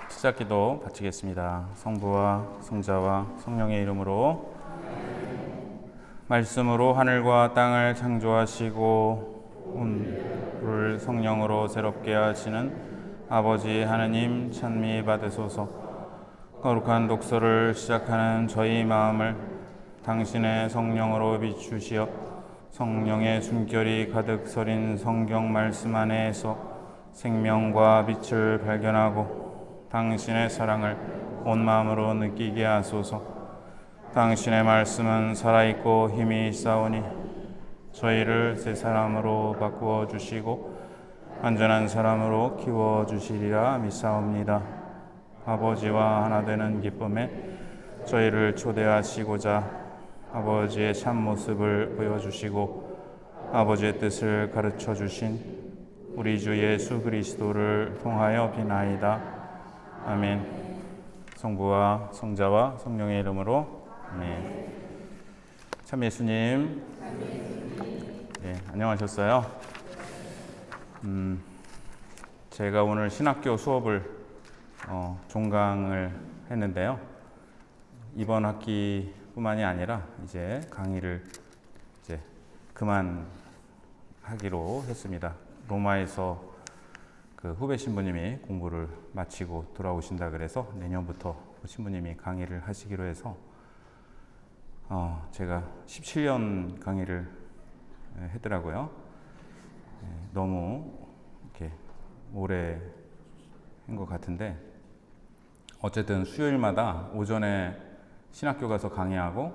시작기도 바치겠습니다. 성부와 성자와 성령의 이름으로. 말씀으로 하늘과 땅을 창조하시고 온을 성령으로 새롭게 하시는 아버지 하느님 찬미 받으소서. 거룩한 독서를 시작하는 저희 마음을 당신의 성령으로 비추시어 성령의 숨결이 가득 서린 성경 말씀 안에서 생명과 빛을 발견하고 당신의 사랑을 온 마음으로 느끼게 하소서. 당신의 말씀은 살아있고 힘이 있사오니 저희를 새 사람으로 바꾸어 주시고 완전한 사람으로 키워 주시리라 믿사옵니다. 아버지와 하나 되는 기쁨에 저희를 초대하시고자 아버지의 참 모습을 보여주시고 아버지의 뜻을 가르쳐 주신 우리 주 예수 그리스도를 통하여 비나이다. 아멘. 성부와 성자와 성령의 이름으로. 아멘. 참 예수님. 네, 안녕하셨어요? 제가 오늘 신학교 수업을 종강을 했는데요. 이번 학기뿐만이 아니라 이제 강의를 이제 그만하기로 했습니다. 로마에서 그 후배 신부님이 공부를 마치고 돌아오신다 그래서 내년부터 신부님이 강의를 하시기로 해서 제가 17년 강의를 했더라고요. 너무 이렇게 오래 한 것 같은데 어쨌든 수요일마다 오전에 신학교 가서 강의하고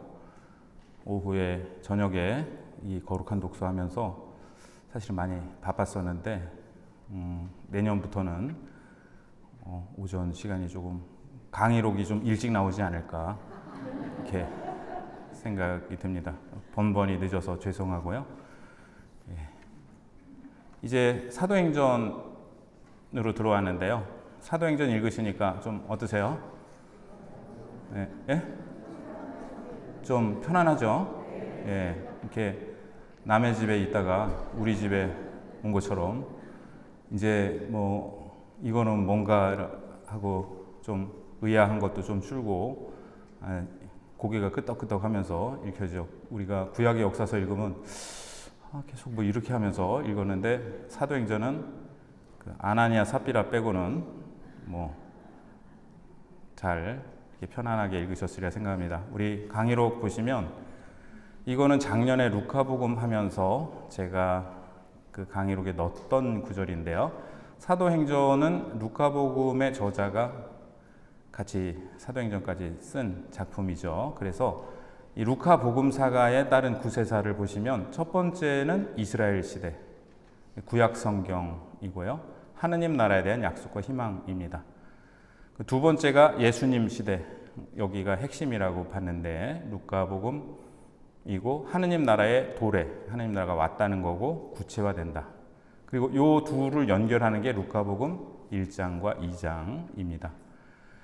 오후에 저녁에 이 거룩한 독서하면서 사실 많이 바빴었는데 내년부터는 오전 시간이 조금 강의록이 좀 일찍 나오지 않을까 이렇게 생각이 듭니다. 번번이 늦어서 죄송하고요. 이제 사도행전으로 들어왔는데요. 사도행전 읽으시니까 좀 어떠세요? 예? 좀 편안하죠? 예, 이렇게 남의 집에 있다가 우리 집에 온 것처럼 이제 뭐 이거는 뭔가 하고 좀 의아한 것도 좀 줄고 고개가 끄덕끄덕하면서 읽혀져. 우리가 구약의 역사서 읽으면 계속 뭐 이렇게 하면서 읽었는데 사도행전은 그 아나니아 삽비라 빼고는 뭐 잘 편안하게 읽으셨으리라 생각합니다. 우리 강의록 보시면 이거는 작년에 루카복음 하면서 제가 그 강의록에 넣었던 구절인데요. 사도행전은 루카복음의 저자가 같이 사도행전까지 쓴 작품이죠. 그래서 이 루카복음사가에 따른 구세사를 보시면 첫 번째는 이스라엘 시대, 구약 성경이고요. 하느님 나라에 대한 약속과 희망입니다. 두 번째가 예수님 시대, 여기가 핵심이라고 봤는데 루카복음이고 하느님 나라의 도래, 하느님 나라가 왔다는 거고 구체화된다. 그리고 요 둘을 연결하는 게 루카복음 1장과 2장입니다.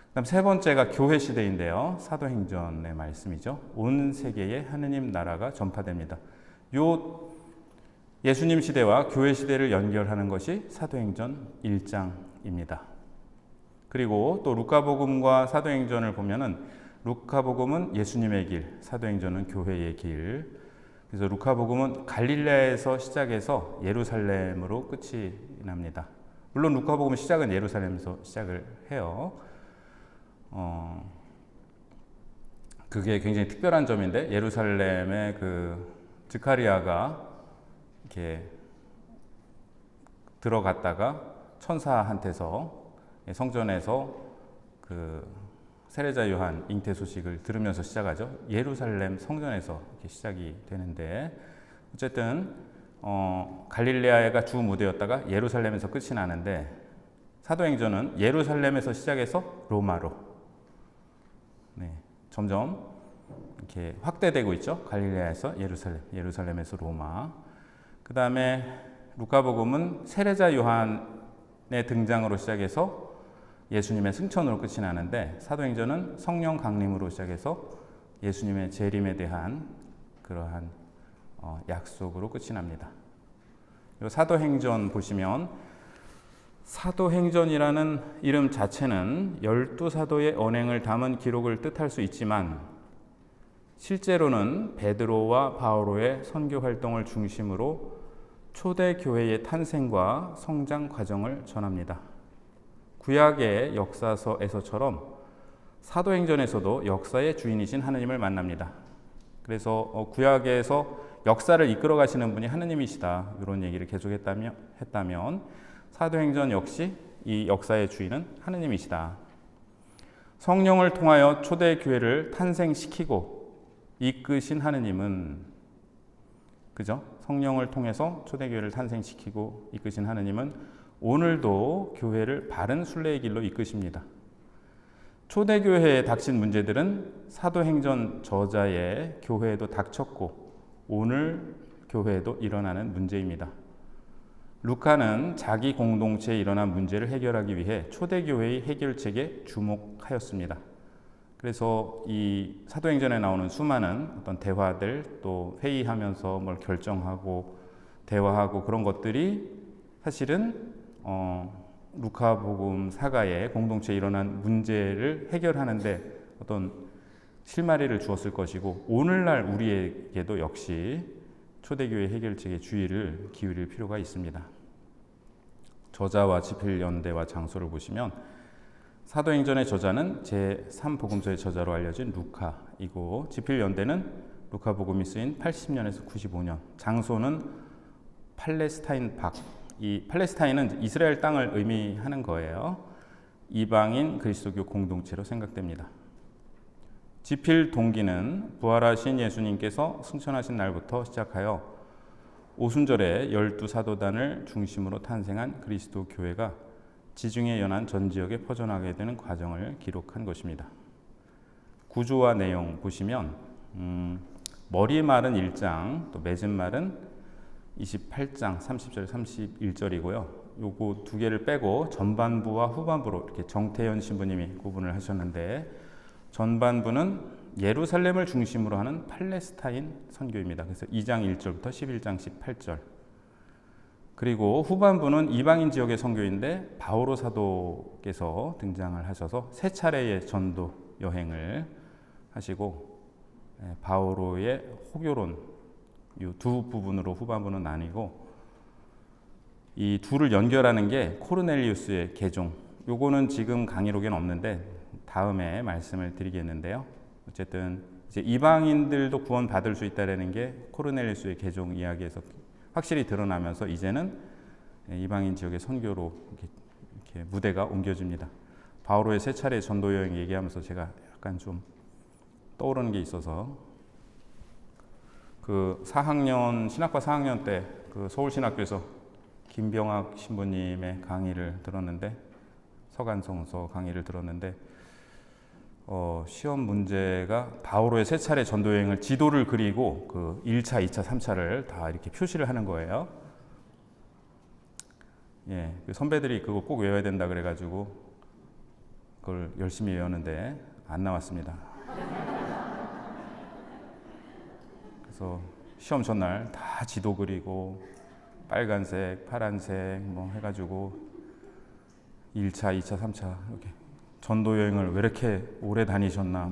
그다음 세 번째가 교회 시대인데요. 사도행전의 말씀이죠. 온 세계에 하느님 나라가 전파됩니다. 요 예수님 시대와 교회 시대를 연결하는 것이 사도행전 1장입니다. 그리고 또 루카복음과 사도행전을 보면은 루카복음은 예수님의 길, 사도행전은 교회의 길. 그래서 루카복음은 갈릴레아에서 시작해서 예루살렘으로 끝이 납니다. 물론 루카복음 시작은 예루살렘에서 시작을 해요. 그게 굉장히 특별한 점인데 예루살렘에 그 스가랴가 이렇게 들어갔다가 천사한테서 성전에서 그 세례자 요한 잉태 소식을 들으면서 시작하죠. 예루살렘 성전에서 이렇게 시작이 되는데 어쨌든 갈릴레아가 주 무대였다가 예루살렘에서 끝이 나는데 사도행전은 예루살렘에서 시작해서 로마로 점점 이렇게 확대되고 있죠. 갈릴레아에서 예루살렘, 예루살렘에서 로마. 그 다음에 루카복음은 세례자 요한의 등장으로 시작해서 예수님의 승천으로 끝이 나는데 사도행전은 성령 강림으로 시작해서 예수님의 재림에 대한 그러한 약속으로 끝이 납니다. 사도행전 보시면 사도행전이라는 이름 자체는 12사도의 언행을 담은 기록을 뜻할 수 있지만 실제로는 베드로와 바오로의 선교 활동을 중심으로 초대 교회의 탄생과 성장 과정을 전합니다. 구약의 역사서에서처럼 사도행전에서도 역사의 주인이신 하느님을 만납니다. 그래서 구약에서 역사를 이끌어 가시는 분이 하느님이시다, 이런 얘기를 계속했다면 사도행전 역시 이 역사의 주인은 하느님이시다. 성령을 통하여 초대 교회를 탄생시키고 이끄신 하느님은, 그죠? 성령을 통해서 초대 교회를 탄생시키고 이끄신 하느님은 오늘도 교회를 바른 순례의 길로 이끄십니다. 초대 교회에 닥친 문제들은 사도행전 저자의 교회에도 닥쳤고 오늘 교회에도 일어나는 문제입니다. 루카는 자기 공동체에 일어난 문제를 해결하기 위해 초대교회의 해결책에 주목하였습니다. 그래서 이 사도행전에 나오는 수많은 어떤 대화들, 또 회의하면서 뭘 결정하고 대화하고 그런 것들이 사실은 루카복음 사가의 공동체에 일어난 문제를 해결하는데 어떤 실마리를 주었을 것이고, 오늘날 우리에게도 역시 초대교회 해결책에 주의를 기울일 필요가 있습니다. 저자와 집필연대와 장소를 보시면 사도행전의 저자는 제3복음서의 저자로 알려진 루카이고, 집필연대는 루카복음이 쓰인 80년에서 95년, 장소는 팔레스타인 밖. 이 팔레스타인은 이스라엘 땅을 의미하는 거예요. 이방인 그리스도교 공동체로 생각됩니다. 집필 동기는 부활하신 예수님께서 승천하신 날부터 시작하여 오순절에 12사도단을 중심으로 탄생한 그리스도 교회가 지중해 연안 전 지역에 퍼져나가게 되는 과정을 기록한 것입니다. 구조와 내용 보시면 머리 말은 1장, 또 맺은 말은 28장 30절 31절이고요. 요거 두 개를 빼고 전반부와 후반부로 이렇게 정태현 신부님이 구분을 하셨는데, 전반부는 예루살렘을 중심으로 하는 팔레스타인 선교입니다. 그래서 2장 1절부터 11장 18절. 그리고 후반부는 이방인 지역의 선교인데 바오로 사도께서 등장을 하셔서 세 차례의 전도 여행을 하시고, 바오로의 호교론, 이 두 부분으로 후반부는 나뉘고, 이 둘을 연결하는 게 코르넬리우스의 개종. 요거는 지금 강의록에는 없는데 다음에 말씀을 드리겠는데요. 어쨌든 이제 이방인들도 구원받을 수 있다라는 게 코르넬리우스의 개종 이야기에서 확실히 드러나면서 이제는 이방인 지역의 선교로 이렇게 무대가 옮겨집니다. 바오로의 세 차례 전도 여행 얘기하면서 제가 약간 좀 떠오르는 게 있어서, 그 4학년 신학과 4학년 때 그 서울신학교에서 김병학 신부님의 강의를 들었는데, 서간성서 강의를 들었는데 시험 문제가 바오로의 세 차례 전도 여행을 지도를 그리고 그 1차, 2차, 3차를 다 이렇게 표시를 하는 거예요. 예, 그 선배들이 그거 꼭 외워야 된다 그래가지고 그걸 열심히 외웠는데 안 나왔습니다. 그래서 시험 전날 다 지도 그리고 빨간색, 파란색 뭐 해가지고 1차, 2차, 3차 이렇게 전도 여행을 왜 이렇게 오래 다니셨나,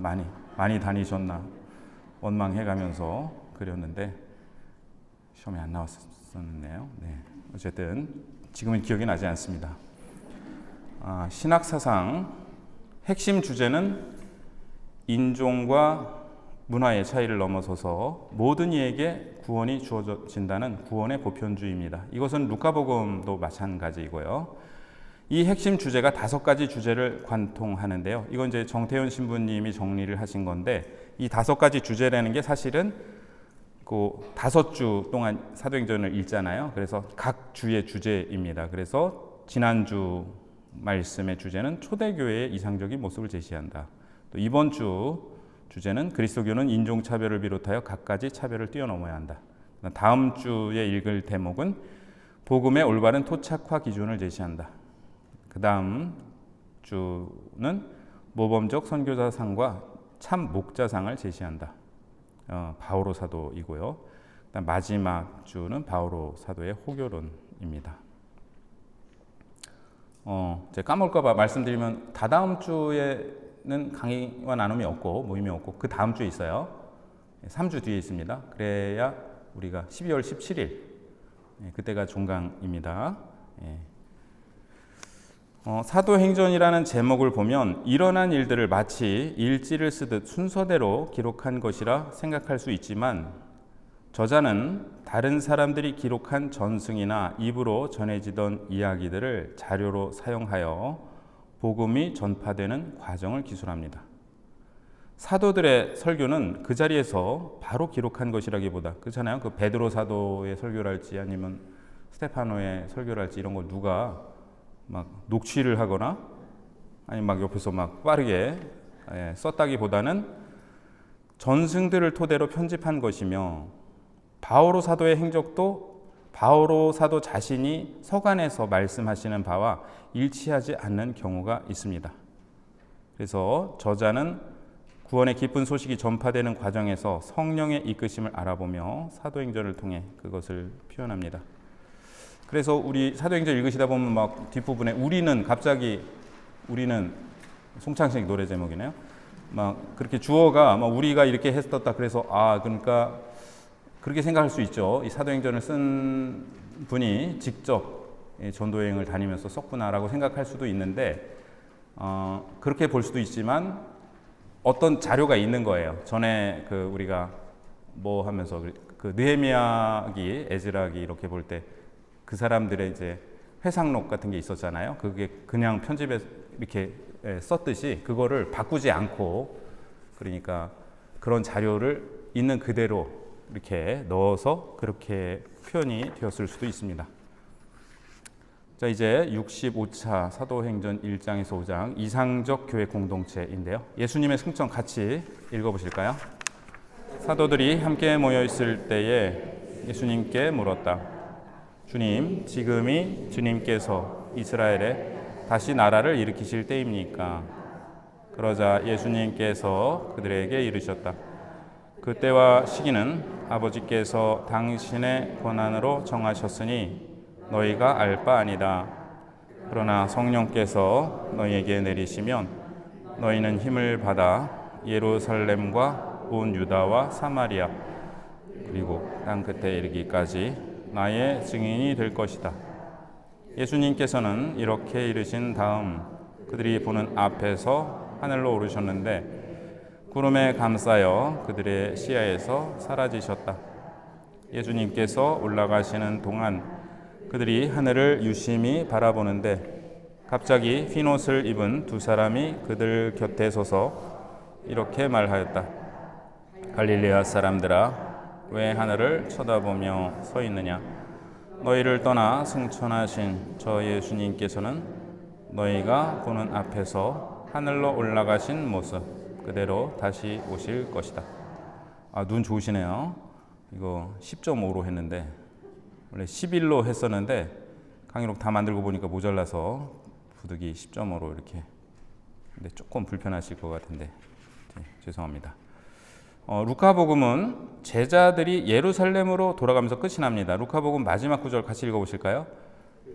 많이 다니셨나 원망해가면서 그렸는데 시험에 안 나왔었네요. 네. 어쨌든 지금은 기억이 나지 않습니다. 신학사상 핵심 주제는 인종과 문화의 차이를 넘어서서 모든 이에게 구원이 주어진다는 구원의 보편주의입니다. 이것은 루카복음도 마찬가지이고요. 이 핵심 주제가 5가지 주제를 관통하는데요. 이건 이제 정태현 신부님이 정리를 하신 건데, 이 5가지 주제라는 게 사실은 그 5주 동안 사도행전을 읽잖아요. 그래서 각 주의 주제입니다. 그래서 지난주 말씀의 주제는 초대교회의 이상적인 모습을 제시한다. 또 이번 주 주제는 그리스도교는 인종차별을 비롯하여 갖가지 차별을 뛰어넘어야 한다. 다음 주에 읽을 대목은 복음의 올바른 토착화 기준을 제시한다. 그 다음 주는 모범적 선교자상과 참 목자상을 제시한다. 바오로 사도이고요. 그다음 마지막 주는 바오로 사도의 호교론입니다. 제가 까먹을까봐 말씀드리면 다다음 주에는 강의와 나눔이 없고 모임이 없고 그 다음 주에 있어요. 3주 뒤에 있습니다. 그래야 우리가 12월 17일 그때가 종강입니다. 사도행전이라는 제목을 보면 일어난 일들을 마치 일지를 쓰듯 순서대로 기록한 것이라 생각할 수 있지만 저자는 다른 사람들이 기록한 전승이나 입으로 전해지던 이야기들을 자료로 사용하여 복음이 전파되는 과정을 기술합니다. 사도들의 설교는 그 자리에서 바로 기록한 것이라기보다 그렇잖아요. 그 베드로 사도의 설교랄지 아니면 스테파노의 설교랄지 이런 걸 누가 막 녹취를 하거나 아니면 막 옆에서 막 빠르게 썼다기보다는 전승들을 토대로 편집한 것이며 바오로 사도의 행적도 바오로 사도 자신이 서간에서 말씀하시는 바와 일치하지 않는 경우가 있습니다. 그래서 저자는 구원의 기쁜 소식이 전파되는 과정에서 성령의 이끄심을 알아보며 사도행전을 통해 그것을 표현합니다. 그래서 우리 사도행전 읽으시다 보면 막 뒷부분에 우리는 송창식 노래 제목이네요. 막 그렇게 주어가 막 우리가 이렇게 했었다 그래서 그러니까 그렇게 생각할 수 있죠. 이 사도행전을 쓴 분이 직접 전도여행을 다니면서 썼구나라고 생각할 수도 있는데 그렇게 볼 수도 있지만 어떤 자료가 있는 거예요. 전에 우리가 뭐 하면서 그 느헤미야기, 에즈라기 이렇게 볼 때 그 사람들의 이제 회상록 같은 게 있었잖아요. 그게 그냥 편집에 이렇게 썼듯이 그거를 바꾸지 않고 그러니까 그런 자료를 있는 그대로 이렇게 넣어서 그렇게 표현이 되었을 수도 있습니다. 자, 이제 65차 사도행전 1장에서 5장 이상적 교회 공동체인데요. 예수님의 승천 같이 읽어보실까요? 사도들이 함께 모여 있을 때에 예수님께 물었다. 주님, 지금이 주님께서 이스라엘에 다시 나라를 일으키실 때입니까? 그러자 예수님께서 그들에게 이르셨다. 그때와 시기는 아버지께서 당신의 권한으로 정하셨으니 너희가 알 바 아니다. 그러나 성령께서 너희에게 내리시면 너희는 힘을 받아 예루살렘과 온 유다와 사마리아 그리고 땅 끝에 이르기까지 나의 증인이 될 것이다. 예수님께서는 이렇게 이르신 다음 그들이 보는 앞에서 하늘로 오르셨는데 구름에 감싸여 그들의 시야에서 사라지셨다. 예수님께서 올라가시는 동안 그들이 하늘을 유심히 바라보는데 갑자기 흰 옷을 입은 두 사람이 그들 곁에 서서 이렇게 말하였다. 갈릴레아 사람들아, 왜 하늘을 쳐다보며 서 있느냐? 너희를 떠나 승천하신 저 예수님께서는 너희가 보는 앞에서 하늘로 올라가신 모습 그대로 다시 오실 것이다. 눈 좋으시네요. 이거 10.5로 했는데 원래 11로 했었는데 강의록 다 만들고 보니까 모자라서 부득이 10.5로 이렇게. 근데 조금 불편하실 것 같은데 죄송합니다. 루카복음은 제자들이 예루살렘으로 돌아가면서 끝이 납니다. 루카복음 마지막 구절 같이 읽어보실까요?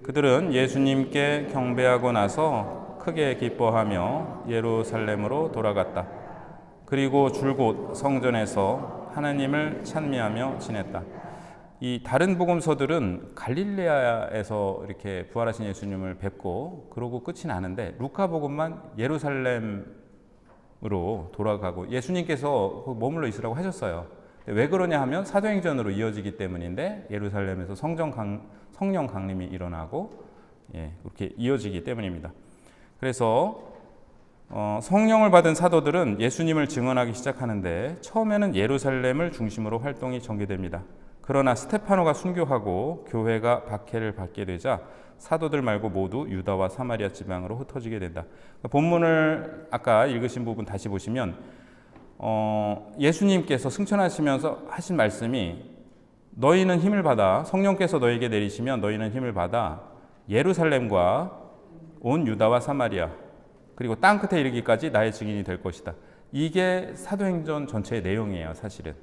그들은 예수님께 경배하고 나서 크게 기뻐하며 예루살렘으로 돌아갔다. 그리고 줄곧 성전에서 하나님을 찬미하며 지냈다. 이 다른 복음서들은 갈릴레아에서 이렇게 부활하신 예수님을 뵙고 그러고 끝이 나는데 루카복음만 예루살렘 으로 돌아가고 예수님께서 머물러 있으라고 하셨어요. 왜 그러냐 하면 사도행전으로 이어지기 때문인데 예루살렘에서 성령 강림이 일어나고 그렇게 이어지기 때문입니다. 그래서 성령을 받은 사도들은 예수님을 증언하기 시작하는데 처음에는 예루살렘을 중심으로 활동이 전개됩니다. 그러나 스테파노가 순교하고 교회가 박해를 받게 되자 사도들 말고 모두 유다와 사마리아 지방으로 흩어지게 된다. 본문을 아까 읽으신 부분 다시 보시면 예수님께서 승천하시면서 하신 말씀이 너희는 힘을 받아 성령께서 너희에게 내리시면 너희는 힘을 받아 예루살렘과 온 유다와 사마리아 그리고 땅 끝에 이르기까지 나의 증인이 될 것이다. 이게 사도행전 전체의 내용이에요, 사실은.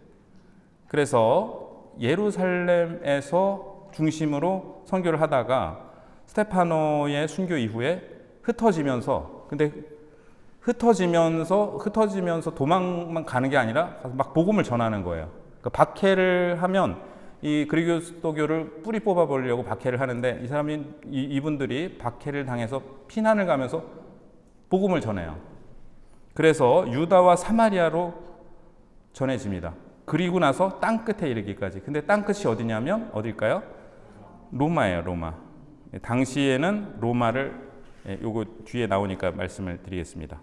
그래서 예루살렘에서 중심으로 선교를 하다가 스테파노의 순교 이후에 흩어지면서 도망만 가는 게 아니라 막 복음을 전하는 거예요. 그러니까 박해를 하면 이 그리스도교를 뿌리 뽑아 버리려고 박해를 하는데 이분들이 박해를 당해서 피난을 가면서 복음을 전해요. 그래서 유다와 사마리아로 전해집니다. 그리고 나서 땅 끝에 이르기까지. 근데 땅 끝이 어디냐면 어딜까요? 로마예요, 로마. 당시에는 로마를 요거 뒤에 나오니까 말씀을 드리겠습니다.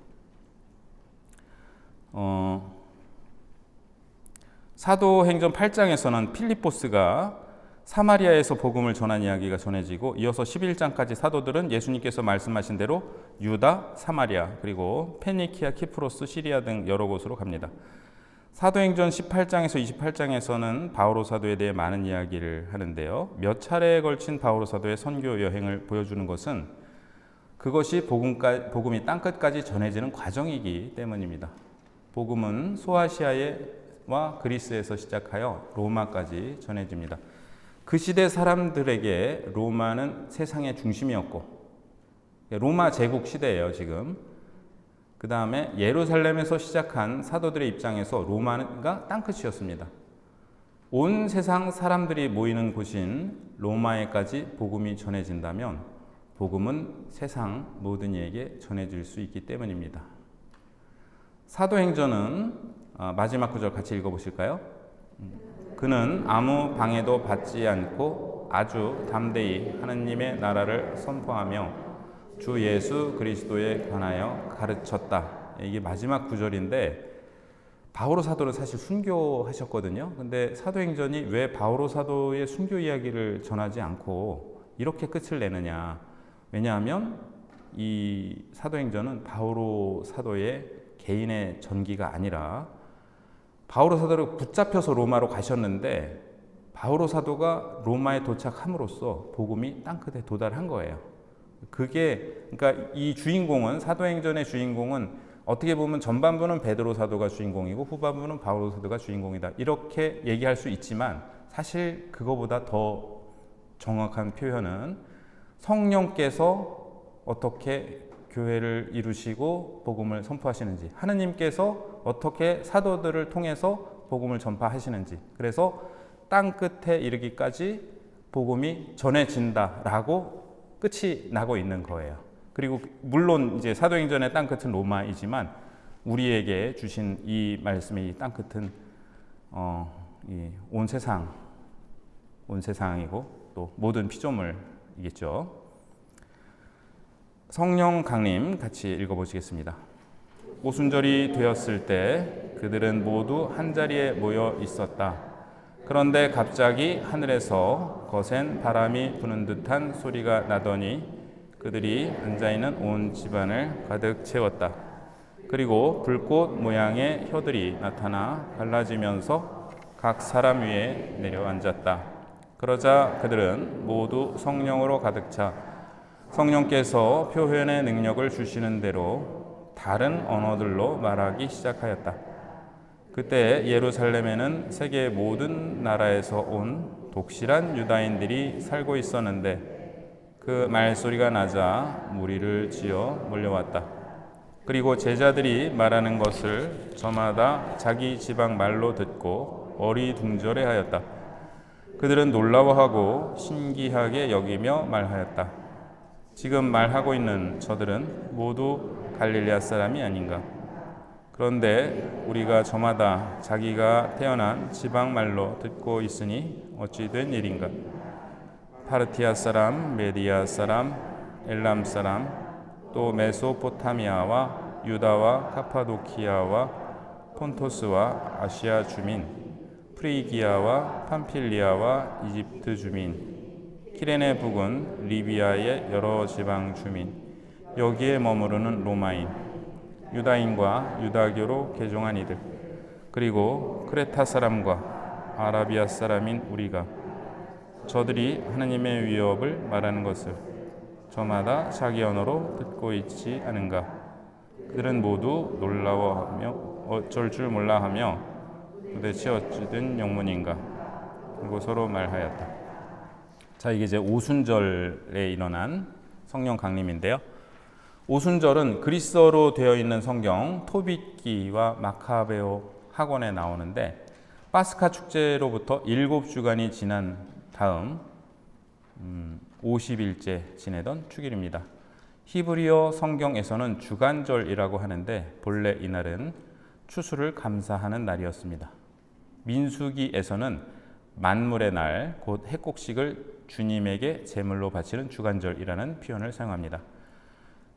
사도행전 8장에서는 필리포스가 사마리아에서 복음을 전한 이야기가 전해지고 이어서 11장까지 사도들은 예수님께서 말씀하신 대로 유다, 사마리아, 그리고 페니키아, 키프로스, 시리아 등 여러 곳으로 갑니다. 사도행전 18장에서 28장에서는 바오로 사도에 대해 많은 이야기를 하는데요. 몇 차례에 걸친 바오로 사도의 선교 여행을 보여주는 것은 그것이 복음이 땅끝까지 전해지는 과정이기 때문입니다. 복음은 소아시아와 그리스에서 시작하여 로마까지 전해집니다. 그 시대 사람들에게 로마는 세상의 중심이었고, 로마 제국 시대예요, 지금. 그 다음에 예루살렘에서 시작한 사도들의 입장에서 로마가 땅끝이었습니다. 온 세상 사람들이 모이는 곳인 로마에까지 복음이 전해진다면 복음은 세상 모든 이에게 전해질 수 있기 때문입니다. 사도행전은 마지막 구절 같이 읽어보실까요? 그는 아무 방해도 받지 않고 아주 담대히 하느님의 나라를 선포하며 주 예수 그리스도에 관하여 가르쳤다. 이게 마지막 구절인데 바오로 사도는 사실 순교하셨거든요. 근데 사도행전이 왜 바오로 사도의 순교 이야기를 전하지 않고 이렇게 끝을 내느냐. 왜냐하면 이 사도행전은 바오로 사도의 개인의 전기가 아니라 바오로 사도를 붙잡혀서 로마로 가셨는데 바오로 사도가 로마에 도착함으로써 복음이 땅끝에 도달한 거예요. 그러니까 이 주인공은 사도행전의 주인공은 어떻게 보면 전반부는 베드로 사도가 주인공이고 후반부는 바오로 사도가 주인공이다. 이렇게 얘기할 수 있지만 사실 그거보다 더 정확한 표현은 성령께서 어떻게 교회를 이루시고 복음을 선포하시는지, 하느님께서 어떻게 사도들을 통해서 복음을 전파하시는지, 그래서 땅 끝에 이르기까지 복음이 전해진다라고 끝이 나고 있는 거예요. 그리고 물론 이제 사도행전의 땅 끝은 로마이지만 우리에게 주신 이 말씀의 이 땅 끝은 온 세상이고 또 모든 피조물이겠죠. 성령 강림 같이 읽어보시겠습니다. 오순절이 되었을 때 그들은 모두 한자리에 모여 있었다. 그런데 갑자기 하늘에서 거센 바람이 부는 듯한 소리가 나더니 그들이 앉아있는 온 집안을 가득 채웠다. 그리고 불꽃 모양의 혀들이 나타나 갈라지면서 각 사람 위에 내려앉았다. 그러자 그들은 모두 성령으로 가득 차 성령께서 표현의 능력을 주시는 대로 다른 언어들로 말하기 시작하였다. 그때 예루살렘에는 세계 모든 나라에서 온 독실한 유다인들이 살고 있었는데 그 말소리가 나자 무리를 지어 몰려왔다. 그리고 제자들이 말하는 것을 저마다 자기 지방 말로 듣고 어리둥절해하였다. 그들은 놀라워하고 신기하게 여기며 말하였다. 지금 말하고 있는 저들은 모두 갈릴레아 사람이 아닌가? 그런데 우리가 저마다 자기가 태어난 지방 말로 듣고 있으니 어찌 된 일인가? 파르티아 사람, 메디아 사람, 엘람 사람, 또 메소포타미아와 유다와 카파도키아와 폰토스와 아시아 주민, 프리기아와 팜필리아와 이집트 주민, 키레네 북은 리비아의 여러 지방 주민, 여기에 머무르는 로마인, 유다인과 유다교로 개종한 이들, 그리고 크레타 사람과 아라비아 사람인 우리가 저들이 하느님의 위협을 말하는 것을 저마다 자기 언어로 듣고 있지 않은가? 그들은 모두 놀라워하며 어쩔 줄 몰라하며 도대체 어찌된 영문인가? 그리고 서로 말하였다. 자, 이게 이제 오순절에 일어난 성령 강림인데요. 오순절은 그리스어로 되어 있는 성경 토빗기와 마카베오 학원에 나오는데 파스카 축제로부터 7주간이 지난 다음 50일째 지내던 축일입니다. 히브리어 성경에서는 주간절이라고 하는데 본래 이날은 추수를 감사하는 날이었습니다. 민수기에서는 만물의 날, 곧 해곡식을 주님에게 제물로 바치는 주간절이라는 표현을 사용합니다.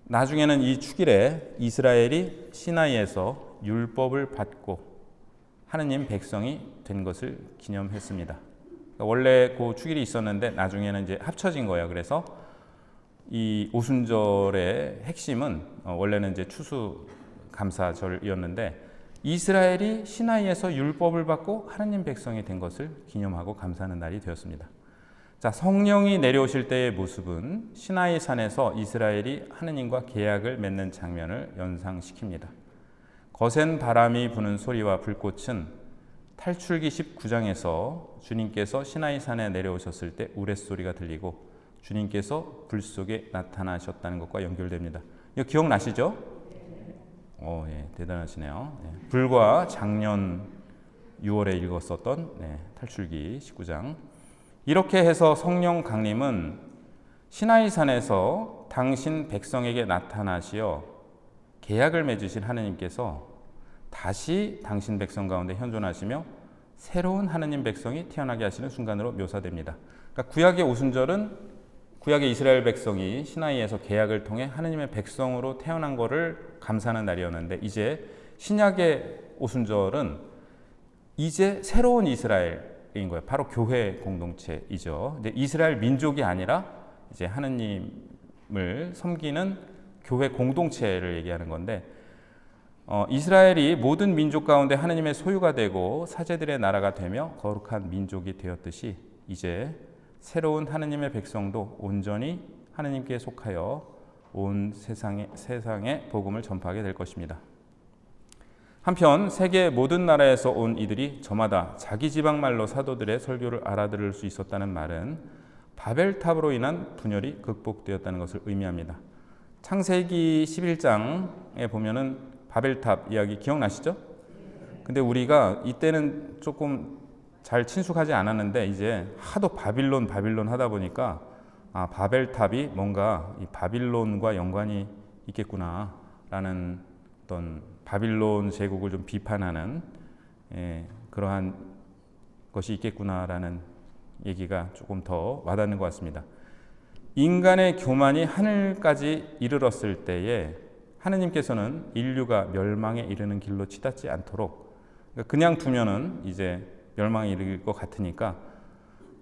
나중에는 이 축일에 이스라엘이 시나이에서 율법을 받고 하느님 백성이 된 것을 기념했습니다. 그러니까 원래 그 축일이 있었는데 나중에는 이제 합쳐진 거예요. 그래서 이 오순절의 핵심은 원래는 이제 추수감사절이었는데 이스라엘이 시나이에서 율법을 받고 하느님 백성이 된 것을 기념하고 감사하는 날이 되었습니다. 자, 성령이 내려오실 때의 모습은 시나이 산에서 이스라엘이 하느님과 계약을 맺는 장면을 연상시킵니다. 거센 바람이 부는 소리와 불꽃은 탈출기 19장에서 주님께서 시나이 산에 내려오셨을 때 우레소리가 들리고 주님께서 불 속에 나타나셨다는 것과 연결됩니다. 이거 기억나시죠? 예, 대단하시네요. 예, 불과 작년 6월에 읽었었던 탈출기 19장. 이렇게 해서 성령 강림은 시나이 산에서 당신 백성에게 나타나시어 계약을 맺으신 하느님께서 다시 당신 백성 가운데 현존하시며 새로운 하느님 백성이 태어나게 하시는 순간으로 묘사됩니다. 그러니까 구약의 오순절은 구약의 이스라엘 백성이 시나이에서 계약을 통해 하느님의 백성으로 태어난 것을 감사하는 날이었는데 이제 신약의 오순절은 이제 새로운 이스라엘인 거예요. 바로 교회 공동체이죠. 이제 이스라엘 민족이 아니라 이제 하느님을 섬기는 교회 공동체를 얘기하는 건데 이스라엘이 모든 민족 가운데 하느님의 소유가 되고 사제들의 나라가 되며 거룩한 민족이 되었듯이 이제 새로운 하느님의 백성도 온전히 하느님께 속하여 온 세상에 복음을 전파하게 될 것입니다. 한편 세계 모든 나라에서 온 이들이 저마다 자기 지방 말로 사도들의 설교를 알아들을 수 있었다는 말은 바벨탑으로 인한 분열이 극복되었다는 것을 의미합니다. 창세기 11장에 보면은 바벨탑 이야기 기억나시죠? 근데 우리가 이때는 조금 잘 친숙하지 않았는데 이제 하도 바빌론 하다 보니까 바벨탑이 뭔가 이 바빌론과 연관이 있겠구나라는 어떤 바빌론 제국을 좀 비판하는 그러한 것이 있겠구나라는 얘기가 조금 더 와닿는 것 같습니다. 인간의 교만이 하늘까지 이르렀을 때에 하느님께서는 인류가 멸망에 이르는 길로 치닫지 않도록 그냥 두면은 이제 멸망에 이르길 것 같으니까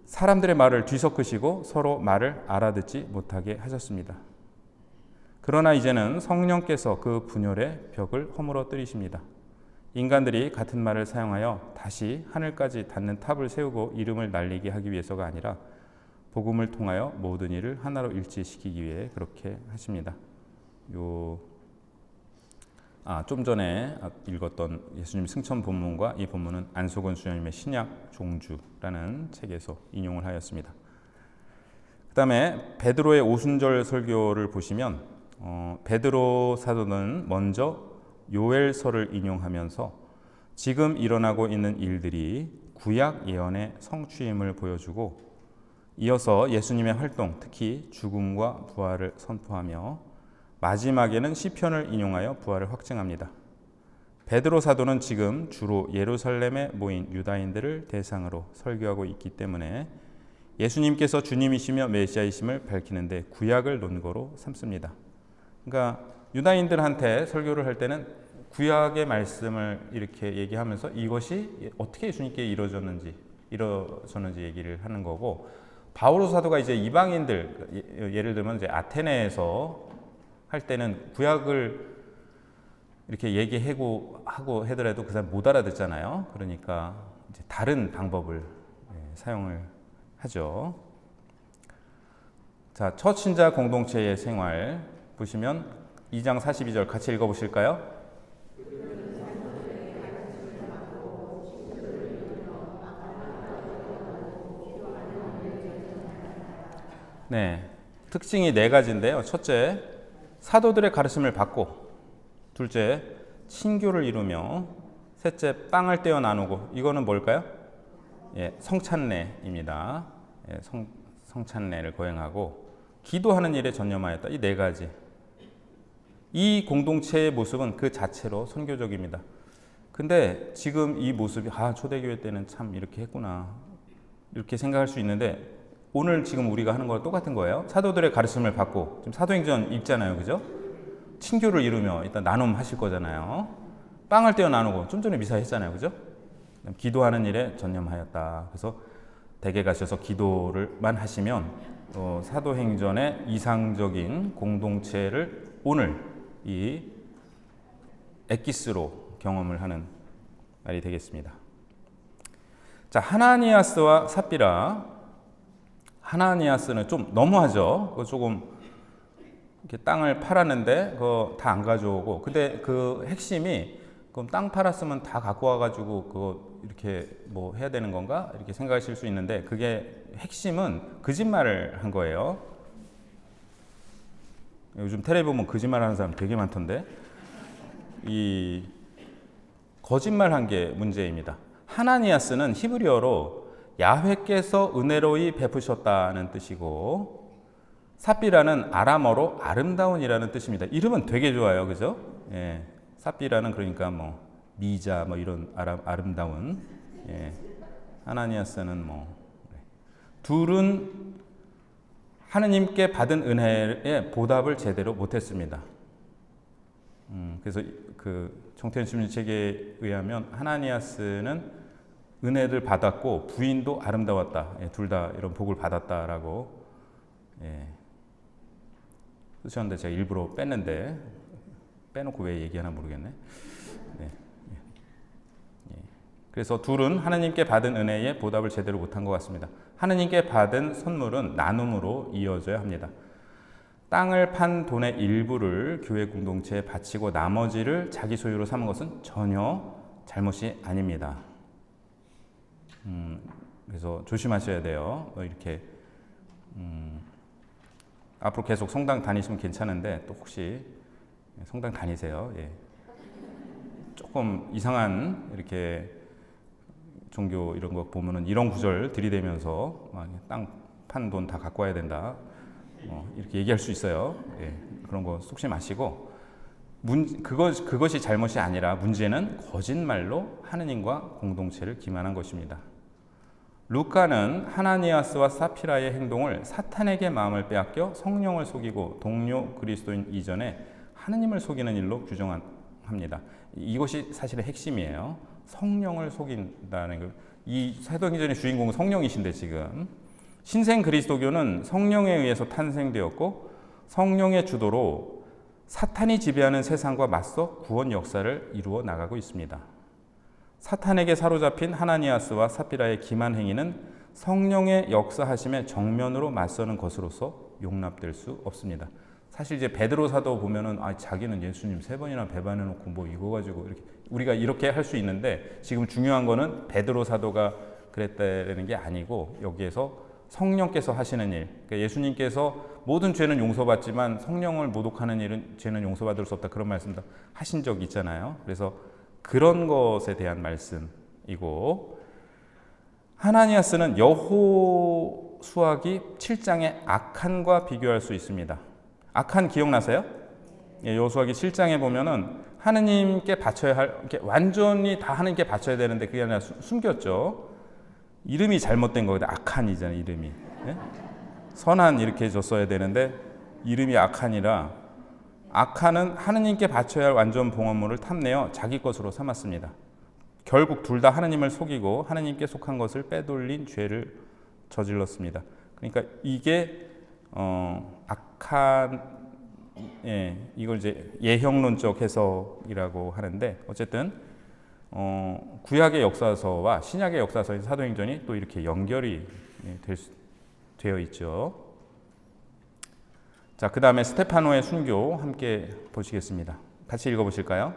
사람들의 말을 뒤섞으시고 서로 말을 알아듣지 못하게 하셨습니다. 그러나 이제는 성령께서 그 분열의 벽을 허물어뜨리십니다. 인간들이 같은 말을 사용하여 다시 하늘까지 닿는 탑을 세우고 이름을 날리게 하기 위해서가 아니라 복음을 통하여 모든 일을 하나로 일치시키기 위해 그렇게 하십니다. 좀 전에 읽었던 예수님 승천 본문과 이 본문은 안소근 수녀님의 신약 종주라는 책에서 인용을 하였습니다. 그 다음에 베드로의 오순절 설교를 보시면 베드로 사도는 먼저 요엘서를 인용하면서 지금 일어나고 있는 일들이 구약 예언의 성취임을 보여주고 이어서 예수님의 활동, 특히 죽음과 부활을 선포하며 마지막에는 시편을 인용하여 부활을 확증합니다. 베드로 사도는 지금 주로 예루살렘에 모인 유다인들을 대상으로 설교하고 있기 때문에 예수님께서 주님이시며 메시아이심을 밝히는데 구약을 논거로 삼습니다. 그러니까 유다인들한테 설교를 할 때는 구약의 말씀을 이렇게 얘기하면서 이것이 어떻게 예수님께 이루어졌는지 얘기를 하는 거고, 바오로 사도가 이제 이방인들, 예를 들면 이제 아테네에서 할 때는 구약을 이렇게 얘기하고 하더라도 그 사람 못 알아듣잖아요. 그러니까 이제 다른 방법을 사용을 하죠. 자, 처신자 공동체의 생활 보시면 2장 42절 같이 읽어보실까요? 네, 특징이 네 가지인데요. 첫째, 사도들의 가르침을 받고, 둘째, 친교를 이루며, 셋째, 빵을 떼어 나누고. 이거는 뭘까요? 예, 성찬례입니다. 예, 성찬례를 거행하고 기도하는 일에 전념하였다. 이 네 가지. 이 공동체의 모습은 그 자체로 선교적입니다. 근데 지금 이 모습이 초대교회 때는 참 이렇게 했구나 이렇게 생각할 수 있는데, 오늘 지금 우리가 하는 거랑 똑같은 거예요. 사도들의 가르침을 받고, 지금 사도행전 읽잖아요, 그죠? 친교를 이루며 일단 나눔 하실 거잖아요. 빵을 떼어 나누고, 좀 전에 미사 했잖아요, 그죠? 기도하는 일에 전념하였다. 그래서 댁에 가셔서 기도를만 하시면 사도행전의 이상적인 공동체를 오늘 이 엑기스로 경험을 하는 날이 되겠습니다. 자, 하나니아스와 삽비라. 하나니아스는 좀 너무하죠. 그거 조금 이렇게 땅을 팔았는데 그거 다 안 가져오고, 근데 그 핵심이 그럼 땅 팔았으면 다 갖고 와가지고 그거 이렇게 뭐 해야 되는 건가 이렇게 생각하실 수 있는데, 그게 핵심은 거짓말을 한 거예요. 요즘 텔레비 보면 거짓말하는 사람 되게 많던데, 이 거짓말한 게 문제입니다. 하나니아스는 히브리어로 야훼께서 은혜로이 베푸셨다는 뜻이고, 삽비라는 아람어로 아름다운이라는 뜻입니다. 이름은 되게 좋아요, 그죠? 예, 삽비라는 그러니까 뭐 미자 뭐 이런 아름다운. 예, 하나니아스는 뭐 둘은 하느님께 받은 은혜의 보답을 제대로 못했습니다. 그래서 그 정태현 신부님 책에 의하면 하나니아스는 은혜를 받았고 부인도 아름다웠다. 예, 둘 다 이런 복을 받았다라고 쓰셨는데, 제가 일부러 뺐는데, 빼놓고 왜 얘기하나 모르겠네. 네. 그래서 둘은 하나님께 받은 은혜의 보답을 제대로 못한 것 같습니다. 하나님께 받은 선물은 나눔으로 이어져야 합니다. 땅을 판 돈의 일부를 교회 공동체에 바치고 나머지를 자기 소유로 삼은 것은 전혀 잘못이 아닙니다. 그래서 조심하셔야 돼요. 이렇게 앞으로 계속 성당 다니시면 괜찮은데, 또 혹시 성당 다니세요. 예. 조금 이상한 이렇게 종교 이런 거 보면은 이런 구절 들이대면서 땅 판 돈 다 갖고 와야 된다. 이렇게 얘기할 수 있어요. 예. 그런 거 속지 마시고, 그것이 잘못이 아니라 문제는 거짓말로 하느님과 공동체를 기만한 것입니다. 루카는 하나니아스와 사피라의 행동을 사탄에게 마음을 빼앗겨 성령을 속이고 동료 그리스도인 이전에 하느님을 속이는 일로 규정합니다. 이것이 사실의 핵심이에요. 성령을 속인다는 것. 이 사도행전의 주인공은 성령이신데, 지금 신생 그리스도교는 성령에 의해서 탄생되었고 성령의 주도로 사탄이 지배하는 세상과 맞서 구원 역사를 이루어 나가고 있습니다. 사탄에게 사로잡힌 하나니아스와 삽비라의 기만 행위는 성령의 역사하심에 정면으로 맞서는 것으로서 용납될 수 없습니다. 사실 이제 베드로 사도 보면은 자기는 예수님 3번이나 배반해 놓고 뭐 이거 가지고 이렇게 우리가 이렇게 할 수 있는데, 지금 중요한 거는 베드로 사도가 그랬다는 게 아니고, 여기에서 성령께서 하시는 일, 그러니까 예수님께서 모든 죄는 용서받지만 성령을 모독하는 일은 죄는 용서받을 수 없다, 그런 말씀도 하신 적 있잖아요. 그래서 그런 것에 대한 말씀이고, 하나니아스는 여호수아기 7장의 악한과 비교할 수 있습니다. 악한 기억나세요? 예, 여호수아기 7장에 보면은 하느님께 바쳐야 할, 이렇게 완전히 다 하느님께 바쳐야 되는데 그게 아니라 숨겼죠. 이름이 잘못된 거거든요. 악한이잖아요, 이름이. 예? 선한 이렇게 줬어야 되는데 이름이 악한이라, 악한은 하느님께 바쳐야 할 완전 봉헌물을 탐내어 자기 것으로 삼았습니다. 결국 둘 다 하느님을 속이고 하느님께 속한 것을 빼돌린 죄를 저질렀습니다. 그러니까 이게 악한, 이걸 이제 예형론적 해석이라고 하는데, 어쨌든 구약의 역사서와 신약의 역사서인 사도행전이 또 이렇게 연결이 되어 있죠. 자, 그 다음에 스테파노의 순교 함께 보시겠습니다. 같이 읽어보실까요?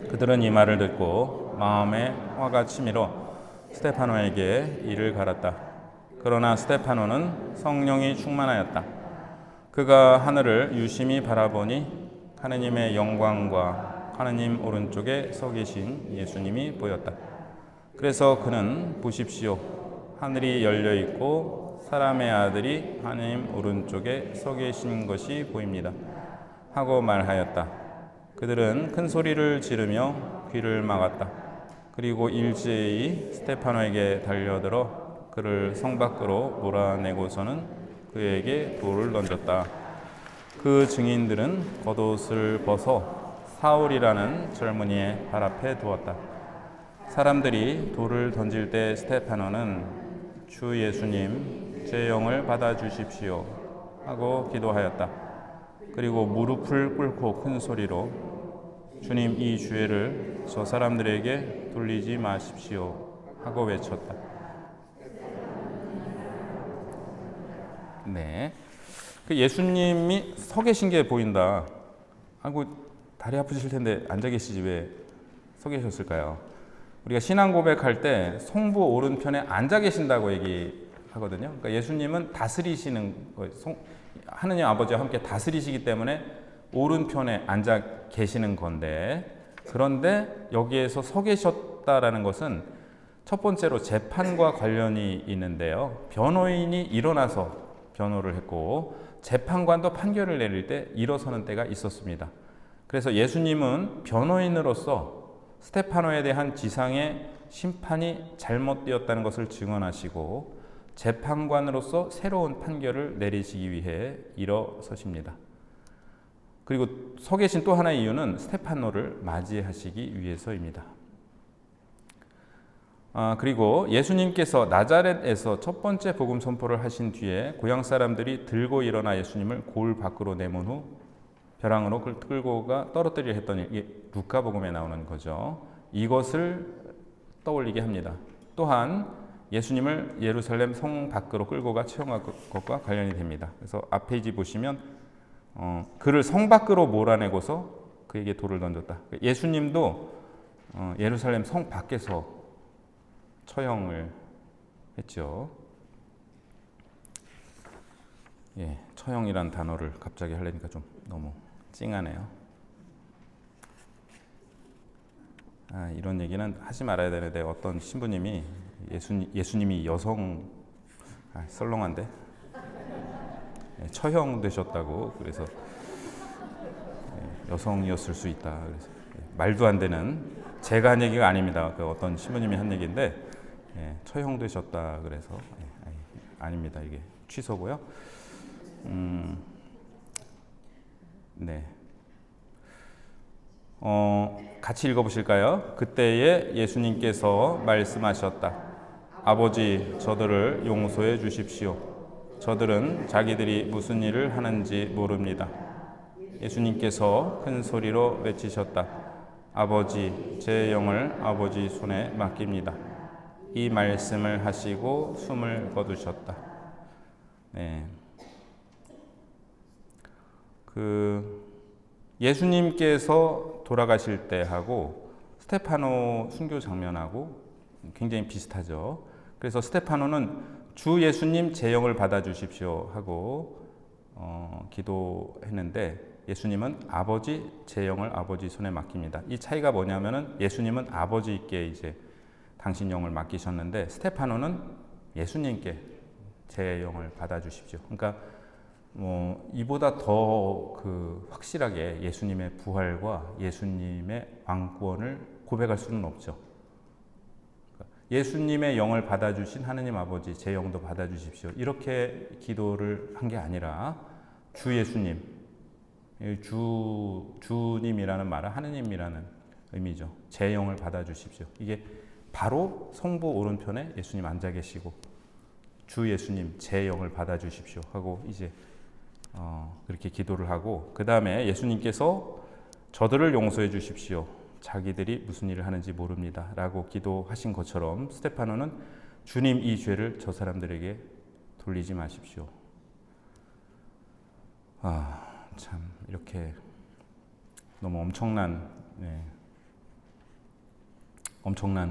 그들은 이 말을 듣고 마음에 화가 치밀어 스테파노에게 이를 갈았다. 그러나 스테파노는 성령이 충만하였다. 그가 하늘을 유심히 바라보니 하느님의 영광과 하느님 오른쪽에 서 계신 예수님이 보였다. 그래서 그는 보십시오, 하늘이 열려 있고 사람의 아들이 하느님 오른쪽에 서 계신 것이 보입니다 하고 말하였다. 그들은 큰 소리를 지르며 귀를 막았다. 그리고 일제히 스테파노에게 달려들어 그를 성 밖으로 몰아내고서는 그에게 돌을 던졌다. 그 증인들은 겉옷을 벗어 사울이라는 젊은이의 발 앞에 두었다. 사람들이 돌을 던질 때 스테파노는 주 예수님, 제 영을 받아주십시오 하고 기도하였다. 그리고 무릎을 꿇고 큰 소리로 주님, 이 죄를 저 사람들에게 돌리지 마십시오 하고 외쳤다. 네, 그 예수님이 서 계신 게 보인다. 아이고, 다리 아프실 텐데 앉아 계시지 왜 서 계셨을까요? 우리가 신앙 고백할 때 성부 오른편에 앉아 계신다고 얘기하거든요. 그러니까 예수님은 다스리시는 거예요. 하느님 아버지와 함께 다스리시기 때문에 오른편에 앉아 계시는 건데, 그런데 여기에서 서 계셨다라는 것은 첫 번째로 재판과 관련이 있는데요. 변호인이 일어나서 변호를 했고 재판관도 판결을 내릴 때 일어서는 때가 있었습니다. 그래서 예수님은 변호인으로서 스테파노에 대한 지상의 심판이 잘못되었다는 것을 증언하시고 재판관으로서 새로운 판결을 내리시기 위해 일어서십니다. 그리고 서 계신 또 하나의 이유는 스테파노를 맞이하시기 위해서입니다. 그리고 예수님께서 나자렛에서 첫 번째 복음 선포를 하신 뒤에 고향 사람들이 들고 일어나 예수님을 골 밖으로 내몬 후 벼랑으로 끌고 가 떨어뜨리려 했더니, 이게 루카복음에 나오는 거죠. 이것을 떠올리게 합니다. 또한 예수님을 예루살렘 성 밖으로 끌고 가 채용한 것과 관련이 됩니다. 그래서 앞 페이지 보시면 그를 성 밖으로 몰아내고서 그에게 돌을 던졌다. 예수님도 예루살렘 성 밖에서 처형을 했죠. 예, 처형이란 단어를 갑자기 하려니까 좀 너무 찡하네요. 이런 얘기는 하지 말아야 되는데 어떤 신부님이 예수님이 여성, 썰렁한데, 처형되셨다고, 그래서 여성이었을 수 있다. 그래서 말도 안 되는, 제가 한 얘기가 아닙니다. 그 어떤 신부님이 한 얘기인데 처형되셨다 그래서 아닙니다. 이게 취소고요. 네. 같이 읽어보실까요? 그때에 예수님께서 말씀하셨다. 아버지, 저들을 용서해 주십시오. 저들은 자기들이 무슨 일을 하는지 모릅니다. 예수님께서 큰 소리로 외치셨다. 아버지, 제 영을 아버지 손에 맡깁니다. 이 말씀을 하시고 숨을 거두셨다. 네. 예수님께서 돌아가실 때하고 스테파노 순교 장면하고 굉장히 비슷하죠. 그래서 스테파노는 주 예수님 제 영을 받아주십시오 하고 기도했는데, 예수님은 아버지 제 영을 아버지 손에 맡깁니다. 이 차이가 뭐냐면은 예수님은 아버지께 이제 당신 영을 맡기셨는데 스테파노는 예수님께 제 영을 받아주십시오. 그러니까 이보다 더 확실하게 예수님의 부활과 예수님의 왕권을 고백할 수는 없죠. 예수님의 영을 받아주신 하느님 아버지, 제 영도 받아주십시오. 이렇게 기도를 한 게 아니라 주 예수님, 주님이라는 말은 하느님이라는 의미죠. 제 영을 받아주십시오. 이게 바로 성부 오른편에 예수님 앉아 계시고 주 예수님, 제 영을 받아주십시오 하고 이제 그렇게 기도를 하고, 그 다음에 예수님께서 저들을 용서해 주십시오. 자기들이 무슨 일을 하는지 모릅니다 라고 기도하신 것처럼 스테파노는 주님, 이 죄를 저 사람들에게 돌리지 마십시오. 참 이렇게 너무 엄청난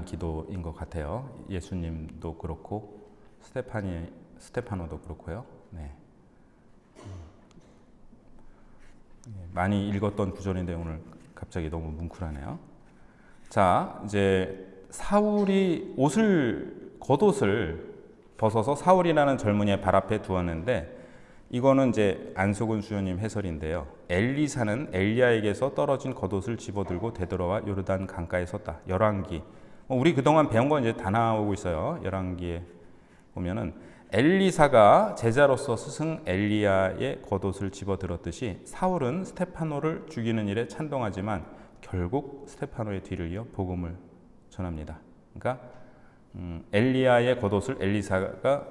기도인 것 같아요. 예수님도 그렇고 스테파노도 그렇고요. 네. 많이 읽었던 구절인데 오늘 갑자기 너무 뭉클하네요. 자, 이제 사울이 겉옷을 벗어서 사울이라는 젊은이의 발 앞에 두었는데, 이거는 이제 안석훈 수요님 해설인데요. 엘리사는 엘리야에게서 떨어진 겉옷을 집어들고 되돌아와 요르단 강가에 섰다. 열왕기. 우리 그동안 배운 건 이제 다 나오고 있어요. 열왕기에 보면은 엘리사가 제자로서 스승 엘리야의 겉옷을 집어들었듯이 사울은 스테파노를 죽이는 일에 찬동하지만 결국 스테파노의 뒤를 이어 복음을 전합니다. 그러니까 엘리야의 겉옷을 엘리사가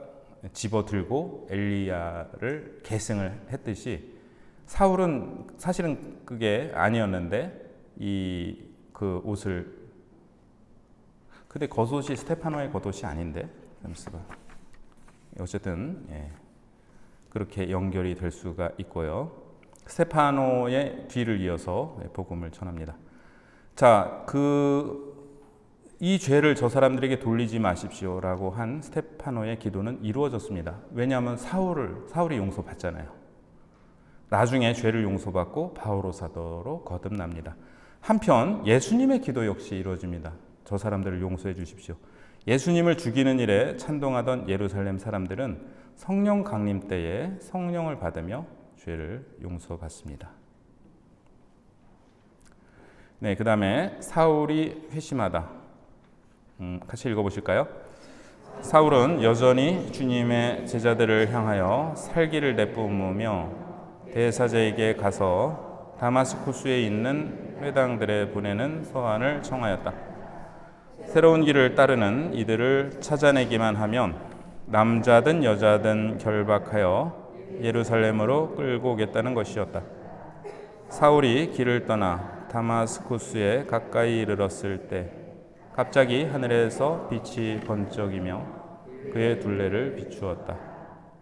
집어들고 엘리야를 계승을 했듯이 사울은 사실은 그게 아니었는데 그 옷을, 근데 겉옷이 스테파노의 겉옷이 아닌데 잠시만. 어쨌든 그렇게 연결이 될 수가 있고요. 스테파노의 뒤를 이어서 복음을 전합니다. 자, 이 죄를 저 사람들에게 돌리지 마십시오라고 한 스테파노의 기도는 이루어졌습니다. 왜냐하면 사울이 용서받잖아요. 나중에 죄를 용서받고 바오로 사도로 거듭납니다. 한편 예수님의 기도 역시 이루어집니다. 저 사람들을 용서해 주십시오. 예수님을 죽이는 일에 찬동하던 예루살렘 사람들은 성령 강림 때에 성령을 받으며 죄를 용서받습니다. 네, 그 다음에 사울이 회심하다. 같이 읽어보실까요? 사울은 여전히 주님의 제자들을 향하여 살기를 내뿜으며 대사제에게 가서 다마스쿠스에 있는 회당들에 보내는 서한을 청하였다. 새로운 길을 따르는 이들을 찾아내기만 하면 남자든 여자든 결박하여 예루살렘으로 끌고 오겠다는 것이었다. 사울이 길을 떠나 다마스쿠스에 가까이 이르렀을 때 갑자기 하늘에서 빛이 번쩍이며 그의 둘레를 비추었다.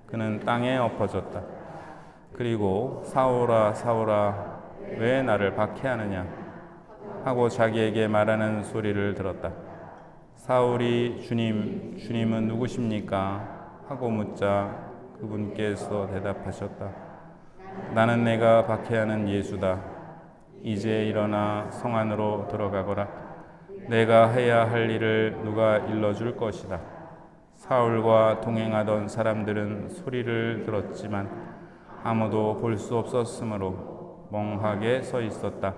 그는 땅에 엎어졌다. 그리고 사울아 사울아 왜 나를 박해하느냐 하고 자기에게 말하는 소리를 들었다. 사울이 주님은 누구십니까? 하고 묻자 그분께서 대답하셨다. 나는 내가 박해하는 예수다. 이제 일어나 성 안으로 들어가거라. 내가 해야 할 일을 누가 일러줄 것이다. 사울과 동행하던 사람들은 소리를 들었지만 아무도 볼 수 없었으므로 멍하게 서 있었다.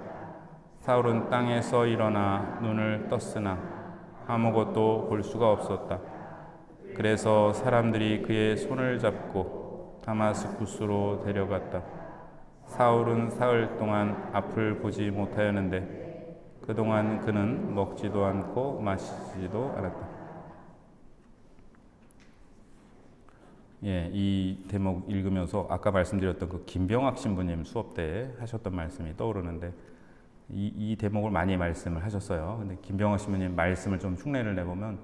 사울은 땅에서 일어나 눈을 떴으나 아무것도 볼 수가 없었다. 그래서 사람들이 그의 손을 잡고 다마스쿠스로 데려갔다. 사울은 사흘 동안 앞을 보지 못하였는데 그동안 그는 먹지도 않고 마시지도 않았다. 이 대목 읽으면서 아까 말씀드렸던 그 김병학 신부님 수업 때 하셨던 말씀이 떠오르는데 이 대목을 많이 말씀을 하셨어요. 근데 김병학 신부님 말씀을 좀 흉내를 내보면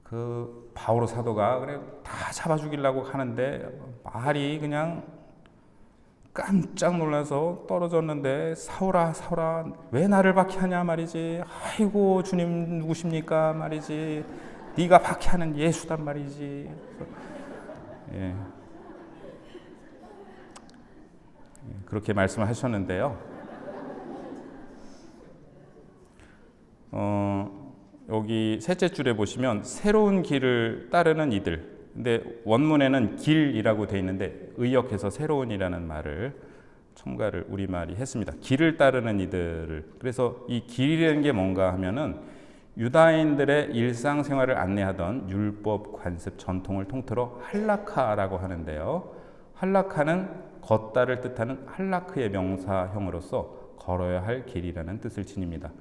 그 바오로 사도가 그래 다 잡아 죽이려고 하는데 말이 그냥 깜짝 놀라서 떨어졌는데 사울아 사울아 왜 나를 박해하냐 말이지. 아이고 주님 누구십니까 말이지. 네가 박해하는 예수단 말이지. 그렇게 말씀을 하셨는데요. 여기 셋째 줄에 보시면 새로운 길을 따르는 이들. 근데 원문에는 길이라고 돼 있는데 의역해서 새로운이라는 말을 첨가를 우리말이 했습니다. 길을 따르는 이들을. 그래서 이 길이라는 게 뭔가 하면은 유다인들의 일상생활을 안내하던 율법, 관습, 전통을 통틀어 할라카라고 하는데요. 할라카는 걷다를 뜻하는 할라크의 명사형으로서 걸어야 할 길이라는 뜻을 지닙니다.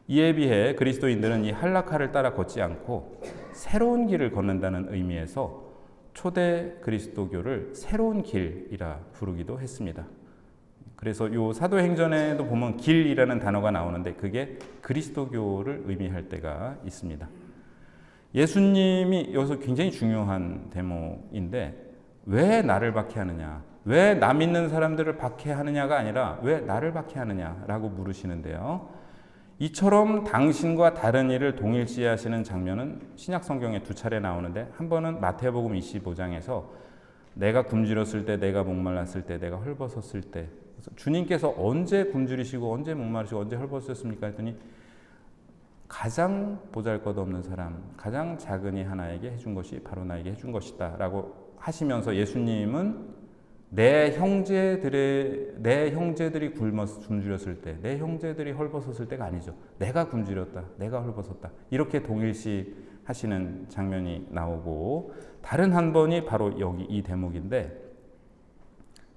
이에 비해 그리스도인들은 이 할라카를 따라 걷지 않고 새로운 길을 걷는다는 의미에서 초대 그리스도교를 새로운 길이라 부르기도 했습니다. 그래서 이 사도행전에도 보면 길이라는 단어가 나오는데 그게 그리스도교를 의미할 때가 있습니다. 예수님이 여기서 굉장히 중요한 대목인데 왜 나를 박해하느냐, 왜 나 믿는 사람들을 박해하느냐가 아니라 왜 나를 박해하느냐라고 물으시는데요. 이처럼 당신과 다른 일을 동일시하시는 장면은 신약 성경에 두 차례 나오는데, 한 번은 마태복음 25장에서 내가 굶주렸을 때, 내가 목말랐을 때, 내가 헐벗었을 때. 그래서 주님께서 언제 굶주리시고 언제 목마르시고 언제 헐벗으셨습니까 했더니 가장 보잘것없는 사람, 가장 작은 이 하나에게 해준 것이 바로 나에게 해준 것이다 라고 하시면서, 예수님은 내 형제들이 굶주렸을 때, 내 형제들이 헐벗었을 때가 아니죠. 내가 굶주렸다, 내가 헐벗었다, 이렇게 동일시 하시는 장면이 나오고, 다른 한 번이 바로 여기 이 대목인데,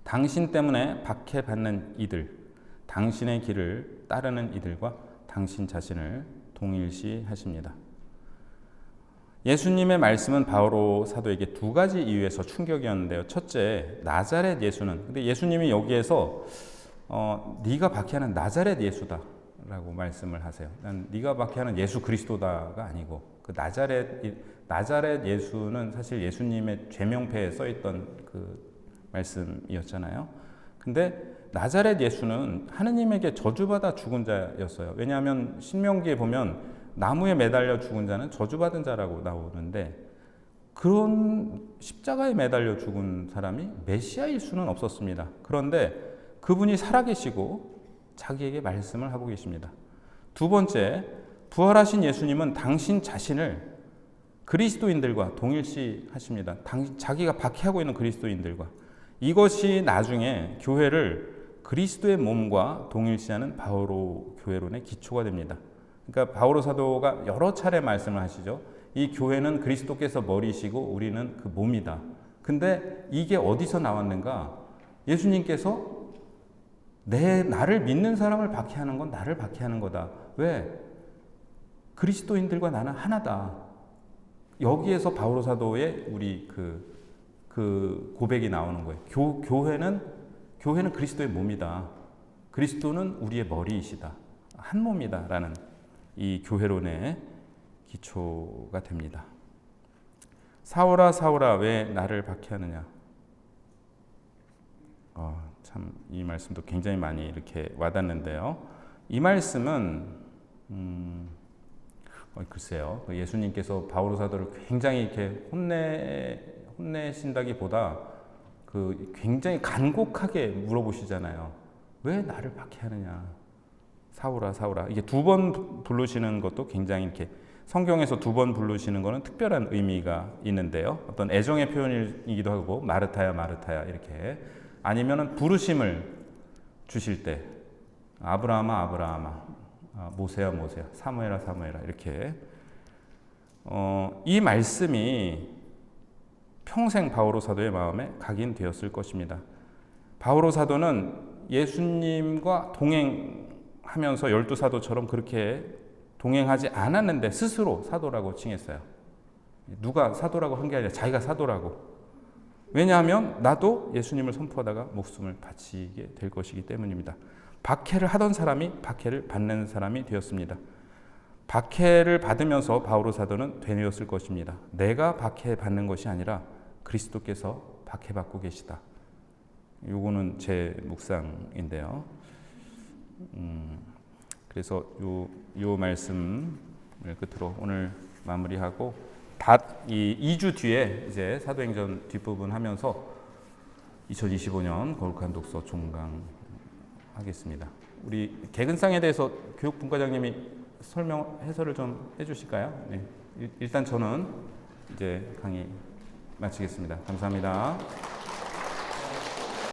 당신 때문에 박해받는 이들, 당신의 길을 따르는 이들과 당신 자신을 동일시 하십니다. 예수님의 말씀은 바오로 사도에게 두 가지 이유에서 충격이었는데요. 첫째, 나자렛 예수는, 근데 예수님이 여기에서 네가 박해하는 나자렛 예수다 라고 말씀을 하세요. 네가 박해하는 예수 그리스도다가 아니고, 그 나자렛 예수는 사실 예수님의 죄명패에 써있던 그 말씀이었잖아요. 근데 나자렛 예수는 하느님에게 저주받아 죽은 자였어요. 왜냐하면 신명기에 보면 나무에 매달려 죽은 자는 저주받은 자라고 나오는데, 그런 십자가에 매달려 죽은 사람이 메시아일 수는 없었습니다. 그런데 그분이 살아계시고 자기에게 말씀을 하고 계십니다. 두 번째, 부활하신 예수님은 당신 자신을 그리스도인들과 동일시 하십니다. 자기가 박해하고 있는 그리스도인들과. 이것이 나중에 교회를 그리스도의 몸과 동일시하는 바오로 교회론의 기초가 됩니다. 그러니까 바오로 사도가 여러 차례 말씀을 하시죠. 이 교회는 그리스도께서 머리시고 우리는 그 몸이다. 근데 이게 어디서 나왔는가? 예수님께서 나를 믿는 사람을 박해하는 건 나를 박해하는 거다. 왜? 그리스도인들과 나는 하나다. 여기에서 바오로 사도의 우리 그 고백이 나오는 거예요. 교회는 그리스도의 몸이다. 그리스도는 우리의 머리이시다. 한 몸이다라는 이 교회론의 기초가 됩니다. 사울아 사울아 왜 나를 박해하느냐. 참 이 말씀도 굉장히 많이 이렇게 와닿는데요. 이 말씀은 글쎄요, 예수님께서 바오로 사도를 굉장히 이렇게 혼내신다기보다 굉장히 간곡하게 물어보시잖아요. 왜 나를 박해하느냐. 사울아 사울아. 이게 두 번 부르시는 것도 굉장히 이렇게, 성경에서 두 번 부르시는 것은 특별한 의미가 있는데요. 어떤 애정의 표현이기도 하고, 마르타야 마르타야 이렇게. 아니면은 부르심을 주실 때 아브라함아 아브라함아, 모세야 모세야, 사무엘아 사무엘아 이렇게. 이 말씀이 평생 바오로 사도의 마음에 각인되었을 것입니다. 바오로 사도는 예수님과 동행하면서 열두 사도처럼 그렇게 동행하지 않았는데 스스로 사도라고 칭했어요. 누가 사도라고 한 게 아니라 자기가 사도라고. 왜냐하면 나도 예수님을 선포하다가 목숨을 바치게 될 것이기 때문입니다. 박해를 하던 사람이 박해를 받는 사람이 되었습니다. 박해를 받으면서 바오로 사도는 되뇌었을 것입니다. 내가 박해받는 것이 아니라 그리스도께서 박해받고 계시다. 요거는 제 묵상인데요. 그래서 요 말씀을 끝으로 오늘 마무리하고, 이 2주 뒤에 이제 사도행전 뒷부분 하면서 2025년 거룩한 독서 종강하겠습니다. 우리 개근상에 대해서 교육분과장님이 해설을 좀 해주실까요? 네. 일단 저는 이제 강의 마치겠습니다. 감사합니다.